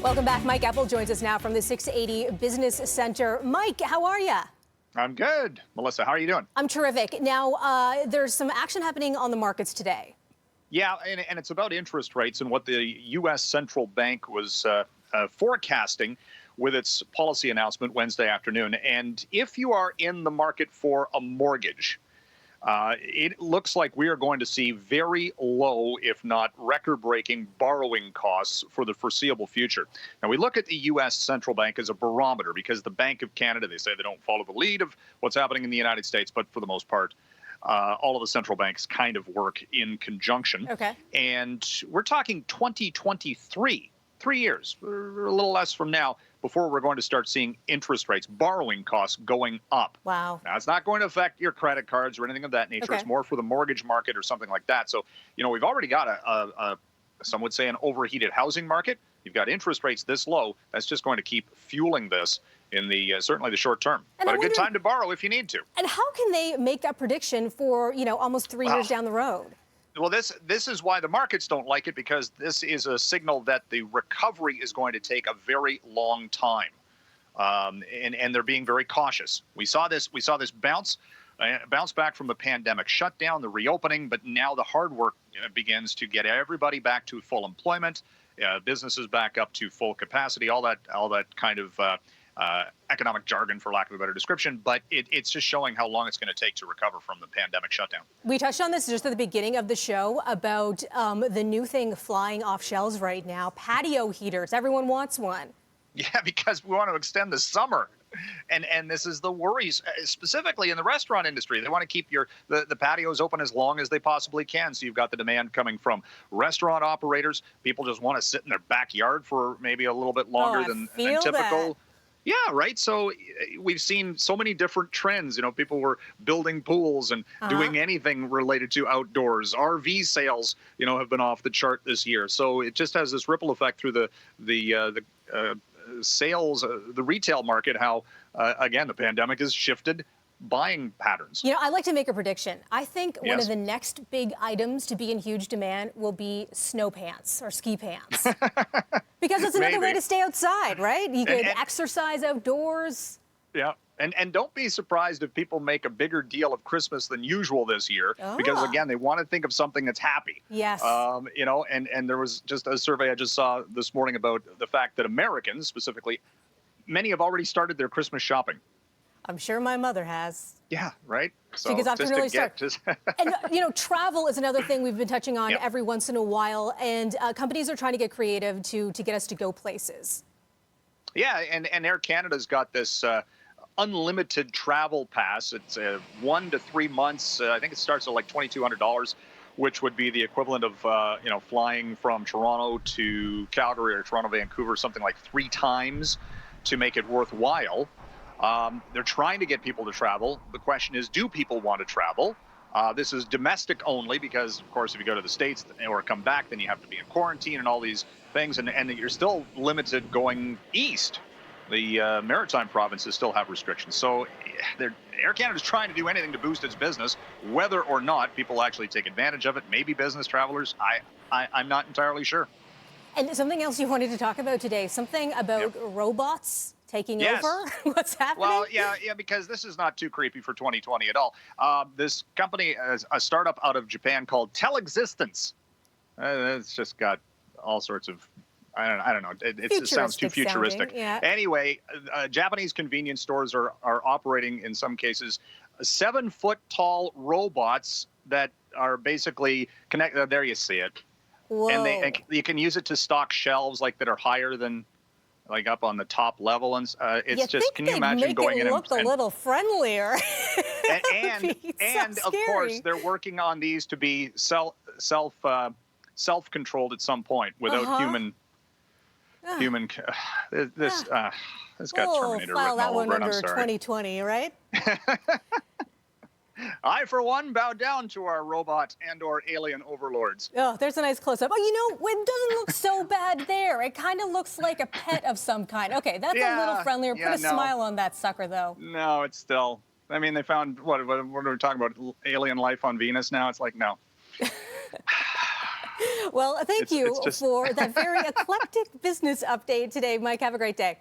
Welcome back. Mike Eppel joins us now from the 680 Business Center. Mike, how are you? I'm good. Melissa, how are you doing? I'm terrific. Now, there's some action happening on the markets today. Yeah, and it's about interest rates and what the U.S. Central Bank was forecasting with its policy announcement Wednesday afternoon. And if you are in the market for a mortgage, it looks like we are going to see very low, if not record-breaking, borrowing costs for the foreseeable future. Now, we look at the U.S. Central Bank as a barometer because the Bank of Canada, they say they don't follow the lead of what's happening in the United States, but for the most part, all of the central banks kind of work in conjunction. Okay. And we're talking 2023, 3 years, or a little less from now, before we're going to start seeing interest rates, borrowing costs going up. Wow. Now, it's not going to affect your credit cards or anything of that nature. Okay. It's more for the mortgage market or something like that. So, we've already got some would say an overheated housing market. You've got interest rates this low. That's just going to keep fueling this in the certainly the short term. And but a good time to borrow if you need to. And how can they make that prediction for, almost 3 years down the road? Well, this is why the markets don't like it, because this is a signal that the recovery is going to take a very long time, and they're being very cautious. We saw this bounce back from the pandemic shutdown, the reopening, but now the hard work begins to get everybody back to full employment, businesses back up to full capacity, all that kind of economic jargon, for lack of a better description, but it's just showing how long it's going to take to recover from the pandemic shutdown. We touched on this just at the beginning of the show about the new thing flying off shelves right now, patio heaters. Everyone wants one. Yeah, because we want to extend the summer. And this is the worries, specifically in the restaurant industry. They want to keep the patios open as long as they possibly can. So you've got the demand coming from restaurant operators. People just want to sit in their backyard for maybe a little bit longer than typical. That. Yeah, right. So we've seen so many different trends. People were building pools and doing anything related to outdoors. RV sales, have been off the chart this year. So it just has this ripple effect through the sales, the retail market. How again, the pandemic has shifted buying patterns. I like to make a prediction. I think one of the next big items to be in huge demand will be snow pants or ski pants. Because it's another way to stay outside, right? You could exercise outdoors. Yeah. And don't be surprised if people make a bigger deal of Christmas than usual this year, because again, they want to think of something that's happy. Yes. And there was just a survey I just saw this morning about the fact that Americans, specifically, many have already started their Christmas shopping. I'm sure my mother has. Yeah, right. So she gets off to an early start. And travel is another thing we've been touching on every once in a while, and companies are trying to get creative to get us to go places. Yeah, and Air Canada's got this unlimited travel pass. It's 1 to 3 months. I think it starts at like $2,200, which would be the equivalent of flying from Toronto to Calgary or Toronto, Vancouver, something like 3 times to make it worthwhile. They're trying to get people to travel. The question is, do people want to travel? This is domestic only because, of course, if you go to the States or come back, then you have to be in quarantine and all these things. And you're still limited going east. The maritime provinces still have restrictions. So Air Canada is trying to do anything to boost its business, whether or not people actually take advantage of it. Maybe business travelers. I'm not entirely sure. And something else you wanted to talk about today, something about robots taking over? What's happening? Well, yeah, because this is not too creepy for 2020 at all. This company, a startup out of Japan called Telexistence. It's just got all sorts of, I don't know. It sounds too futuristic. Yeah. Anyway, Japanese convenience stores are operating, in some cases, 7-foot-tall robots that are basically connected. There you see it. Whoa. And you can use it to stock shelves that are higher than, like, up on the top level, and it's just. Can you imagine going in and look a little friendlier? and of course, they're working on these to be self-controlled at some point without human. This got Terminator file written that all one over it. under I'm sorry. 2020, right? I, for one, bow down to our robot and/or alien overlords. Oh, there's a nice close-up. Oh, it doesn't look so bad there. It kind of looks like a pet of some kind. Okay, that's a little friendlier. Put a smile on that sucker, though. No, it's still. I mean, they found what are we talking about? Alien life on Venus now? It's like, no. Well, thank you for that very eclectic business update today, Mike. Have a great day.